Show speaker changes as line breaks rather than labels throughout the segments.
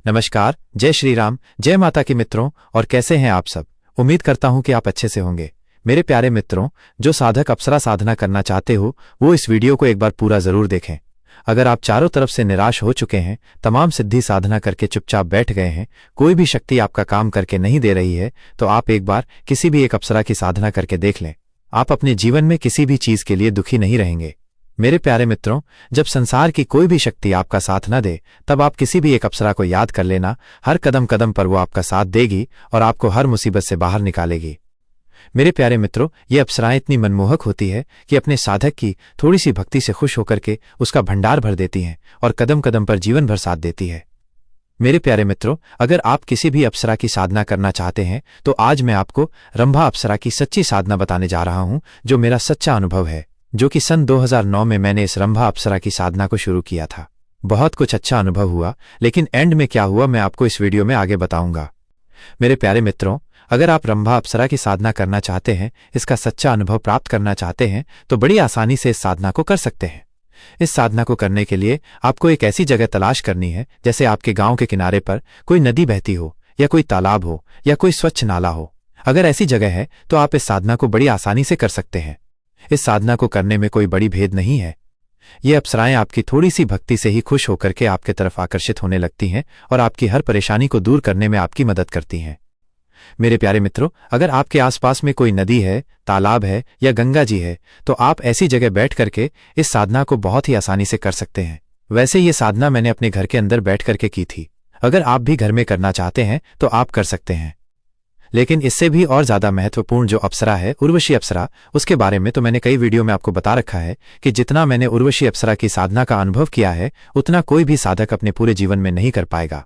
नमस्कार, जय श्री राम, जय माता की मित्रों। और कैसे हैं आप सब? उम्मीद करता हूं कि आप अच्छे से होंगे। मेरे प्यारे मित्रों, जो साधक अप्सरा साधना करना चाहते हो वो इस वीडियो को एक बार पूरा जरूर देखें। अगर आप चारों तरफ से निराश हो चुके हैं, तमाम सिद्धि साधना करके चुपचाप बैठ गए हैं, कोई भी शक्ति आपका काम करके नहीं दे रही है, तो आप एक बार किसी भी एक अप्सरा की साधना करके देख लें। आप अपने जीवन में किसी भी चीज के लिए दुखी नहीं रहेंगे। मेरे प्यारे मित्रों, जब संसार की कोई भी शक्ति आपका साथ न दे, तब आप किसी भी एक अप्सरा को याद कर लेना। हर कदम कदम पर वो आपका साथ देगी और आपको हर मुसीबत से बाहर निकालेगी। मेरे प्यारे मित्रों, ये अप्सराएं इतनी मनमोहक होती है कि अपने साधक की थोड़ी सी भक्ति से खुश होकर के उसका भंडार भर देती हैं और कदम कदम पर जीवन भर साथ देती है। मेरे प्यारे मित्रों, अगर आप किसी भी अप्सरा की साधना करना चाहते हैं तो आज मैं आपको रंभा अप्सरा की सच्ची साधना बताने जा रहा हूं, जो मेरा सच्चा अनुभव है, जो कि सन 2009 में मैंने इस रंभा अप्सरा की साधना को शुरू किया था। बहुत कुछ अच्छा अनुभव हुआ, लेकिन एंड में क्या हुआ मैं आपको इस वीडियो में आगे बताऊंगा। मेरे प्यारे मित्रों, अगर आप रंभा अप्सरा की साधना करना चाहते हैं, इसका सच्चा अनुभव प्राप्त करना चाहते हैं, तो बड़ी आसानी से इस साधना को कर सकते हैं। इस साधना को करने के लिए आपको एक ऐसी जगह तलाश करनी है, जैसे आपके गांव के किनारे पर कोई नदी बहती हो, या कोई तालाब हो, या कोई स्वच्छ नाला हो। अगर ऐसी जगह है तो आप इस साधना को बड़ी आसानी से कर सकते हैं। इस साधना को करने में कोई बड़ी भेद नहीं है। ये अप्सराएं आपकी थोड़ी सी भक्ति से ही खुश होकर के आपके तरफ आकर्षित होने लगती हैं और आपकी हर परेशानी को दूर करने में आपकी मदद करती हैं। मेरे प्यारे मित्रों, अगर आपके आसपास में कोई नदी है, तालाब है या गंगा जी है, तो आप ऐसी जगह बैठ करके इस साधना को बहुत ही आसानी से कर सकते हैं। वैसे ये साधना मैंने अपने घर के अंदर बैठ करके की थी। अगर आप भी घर में करना चाहते हैं तो आप कर सकते हैं। लेकिन इससे भी और ज्यादा महत्वपूर्ण जो अप्सरा है, उर्वशी अप्सरा, उसके बारे में तो मैंने कई वीडियो में आपको बता रखा है कि जितना मैंने उर्वशी अप्सरा की साधना का अनुभव किया है, उतना कोई भी साधक अपने पूरे जीवन में नहीं कर पाएगा।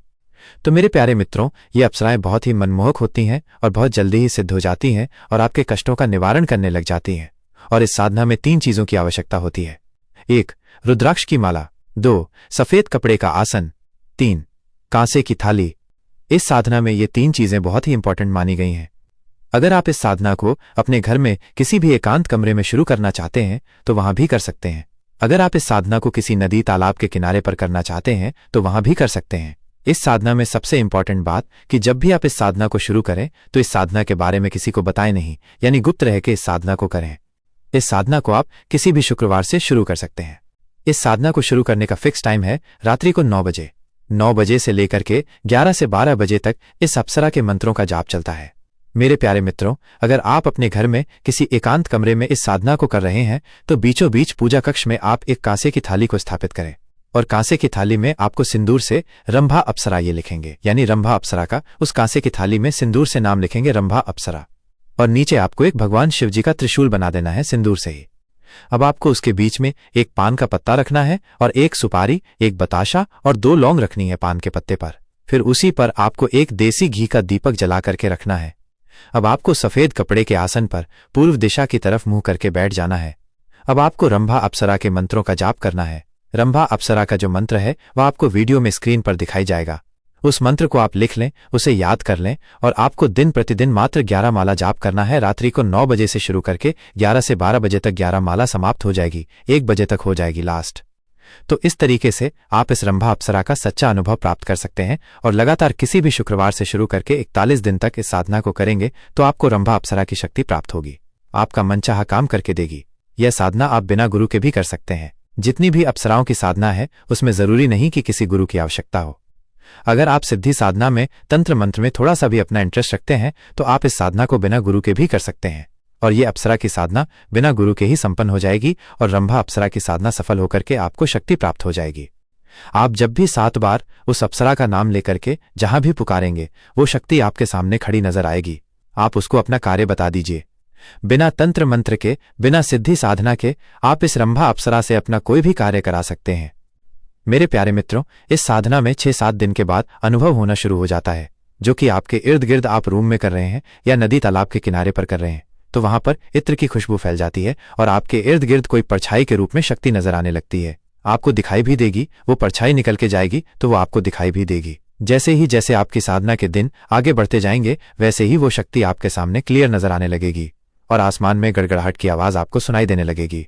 तो मेरे प्यारे मित्रों, ये अप्सराएं बहुत ही मनमोहक होती हैं और बहुत जल्दी ही सिद्ध हो जाती हैं और आपके कष्टों का निवारण करने लग जाती हैं। और इस साधना में 3 चीजों की आवश्यकता होती है। 1. रुद्राक्ष की माला। 2. सफेद कपड़े का आसन। 3. कांसे की थाली। इस साधना में ये 3 चीजें बहुत ही इंपॉर्टेंट मानी गई हैं। अगर आप इस साधना को अपने घर में किसी भी एकांत कमरे में शुरू करना चाहते हैं तो वहां भी कर सकते हैं। अगर आप इस साधना को किसी नदी तालाब के किनारे पर करना चाहते हैं तो वहां भी कर सकते हैं। इस साधना में सबसे इंपॉर्टेंट बात कि जब भी आप इस साधना को शुरू करें तो इस साधना के बारे में किसी को बताएं नहीं, यानी गुप्त रह के इस साधना को करें। इस साधना को आप किसी भी शुक्रवार से शुरू कर सकते हैं। इस साधना को शुरू करने का फिक्स टाइम है रात्रि को 9 बजे। 9 बजे से लेकर के 11 से 12 बजे तक इस अप्सरा के मंत्रों का जाप चलता है। मेरे प्यारे मित्रों, अगर आप अपने घर में किसी एकांत कमरे में इस साधना को कर रहे हैं तो बीचों बीच पूजा कक्ष में आप एक कांसे की थाली को स्थापित करें और कांसे की थाली में आपको सिंदूर से रंभा अप्सरा ये लिखेंगे, यानी रंभा अप्सरा का उस कांसे की थाली में सिंदूर से नाम लिखेंगे रंभा अप्सरा। और नीचे आपको एक भगवान शिव जी का त्रिशूल बना देना है सिंदूर से ही। अब आपको उसके बीच में एक पान का पत्ता रखना है और एक सुपारी, एक बताशा और 2 लौंग रखनी है पान के पत्ते पर। फिर उसी पर आपको एक देसी घी का दीपक जला करके रखना है। अब आपको सफेद कपड़े के आसन पर पूर्व दिशा की तरफ मुंह करके बैठ जाना है। अब आपको रंभा अप्सरा के मंत्रों का जाप करना है। रंभा अप्सरा का जो मंत्र है वह आपको वीडियो में स्क्रीन पर दिखाई जाएगा। उस मंत्र को आप लिख लें, उसे याद कर लें और आपको दिन प्रतिदिन मात्र 11 माला जाप करना है। रात्रि को 9 बजे से शुरू करके 11 से 12 बजे तक 11 माला समाप्त हो जाएगी, 1 बजे तक हो जाएगी लास्ट। तो इस तरीके से आप इस रंभा अप्सरा का सच्चा अनुभव प्राप्त कर सकते हैं और लगातार किसी भी शुक्रवार से शुरू करके 41 दिन तक इस साधना को करेंगे तो आपको रंभा अप्सरा की शक्ति प्राप्त होगी। आपका मनचाहा काम करके देगी। यह साधना आप बिना गुरु के भी कर सकते हैं। जितनी भी अप्सराओं की साधना है उसमें जरूरी नहीं कि किसी गुरु की आवश्यकता हो। अगर आप सिद्धि साधना में तंत्र मंत्र में थोड़ा सा भी अपना इंटरेस्ट रखते हैं तो आप इस साधना को बिना गुरु के भी कर सकते हैं और ये अप्सरा की साधना बिना गुरु के ही संपन्न हो जाएगी और रंभा अप्सरा की साधना सफल होकर के आपको शक्ति प्राप्त हो जाएगी। आप जब भी 7 बार उस अप्सरा का नाम लेकर के जहां भी पुकारेंगे वो शक्ति आपके सामने खड़ी नजर आएगी। आप उसको अपना कार्य बता दीजिए। बिना तंत्र मंत्र के, बिना सिद्धि साधना के आप इस रंभा अप्सरा से अपना कोई भी कार्य करा सकते हैं। मेरे प्यारे मित्रों, इस साधना में 6-7 दिन के बाद अनुभव होना शुरू हो जाता है, जो कि आपके इर्द गिर्द आप रूम में कर रहे हैं या नदी तालाब के किनारे पर कर रहे हैं तो वहां पर इत्र की खुशबू फैल जाती है और आपके इर्द गिर्द कोई परछाई के रूप में शक्ति नजर आने लगती है। आपको दिखाई भी देगी, वो परछाई निकल के जाएगी तो वो आपको दिखाई भी देगी। जैसे आपकी साधना के दिन आगे बढ़ते जाएंगे वैसे ही वो शक्ति आपके सामने क्लियर नजर आने लगेगी और आसमान में गड़गड़ाहट की आवाज आपको सुनाई देने लगेगी।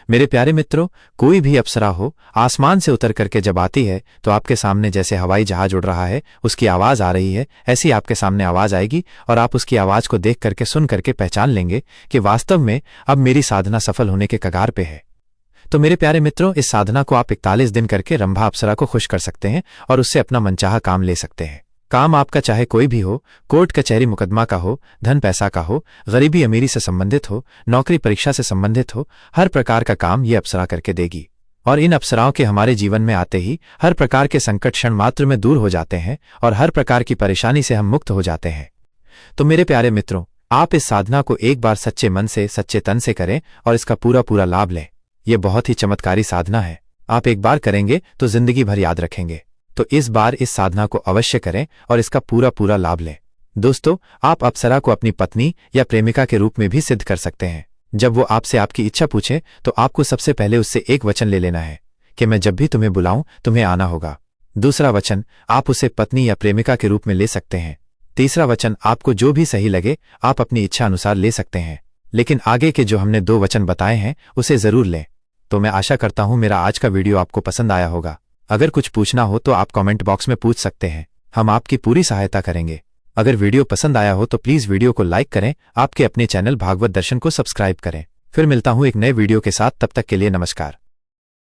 मेरे प्यारे मित्रों, कोई भी अप्सरा हो, आसमान से उतर करके जब आती है तो आपके सामने जैसे हवाई जहाज उड़ रहा है, उसकी आवाज आ रही है, ऐसी आपके सामने आवाज आएगी और आप उसकी आवाज को देख करके सुन करके पहचान लेंगे कि वास्तव में अब मेरी साधना सफल होने के कगार पे है। तो मेरे प्यारे मित्रों, इस साधना को आप 41 दिन करके रंभा अप्सरा को खुश कर सकते हैं और उससे अपना मनचाहा काम ले सकते हैं। काम आपका चाहे कोई भी हो, कोर्ट कचहरी मुकदमा का हो, धन पैसा का हो, गरीबी अमीरी से संबंधित हो, नौकरी परीक्षा से संबंधित हो, हर प्रकार का काम ये अप्सरा करके देगी। और इन अप्सराओं के हमारे जीवन में आते ही हर प्रकार के संकट क्षण मात्र में दूर हो जाते हैं और हर प्रकार की परेशानी से हम मुक्त हो जाते हैं। तो मेरे प्यारे मित्रों, आप इस साधना को एक बार सच्चे मन से, सच्चे तन से करें और इसका पूरा पूरा लाभ लें। यह बहुत ही चमत्कारी साधना है। आप एक बार करेंगे तो जिंदगी भर याद रखेंगे। तो इस बार इस साधना को अवश्य करें और इसका पूरा पूरा लाभ लें। दोस्तों, आप अप्सरा को अपनी पत्नी या प्रेमिका के रूप में भी सिद्ध कर सकते हैं। जब वो आपसे आपकी इच्छा पूछे तो आपको सबसे पहले उससे एक वचन ले लेना है कि मैं जब भी तुम्हें बुलाऊं तुम्हें आना होगा। दूसरा वचन आप उसे पत्नी या प्रेमिका के रूप में ले सकते हैं। तीसरा वचन आपको जो भी सही लगे आप अपनी इच्छा अनुसार ले सकते हैं, लेकिन आगे के जो हमने 2 वचन बताए हैं उसे जरूर लें। तो मैं आशा करता हूं मेरा आज का वीडियो आपको पसंद आया होगा। अगर कुछ पूछना हो तो आप कमेंट बॉक्स में पूछ सकते हैं, हम आपकी पूरी सहायता करेंगे। अगर वीडियो पसंद आया हो तो प्लीज वीडियो को लाइक करें, आपके अपने चैनल भागवत दर्शन को सब्सक्राइब करें। फिर मिलता हूं एक नए वीडियो के साथ, तब तक के लिए नमस्कार।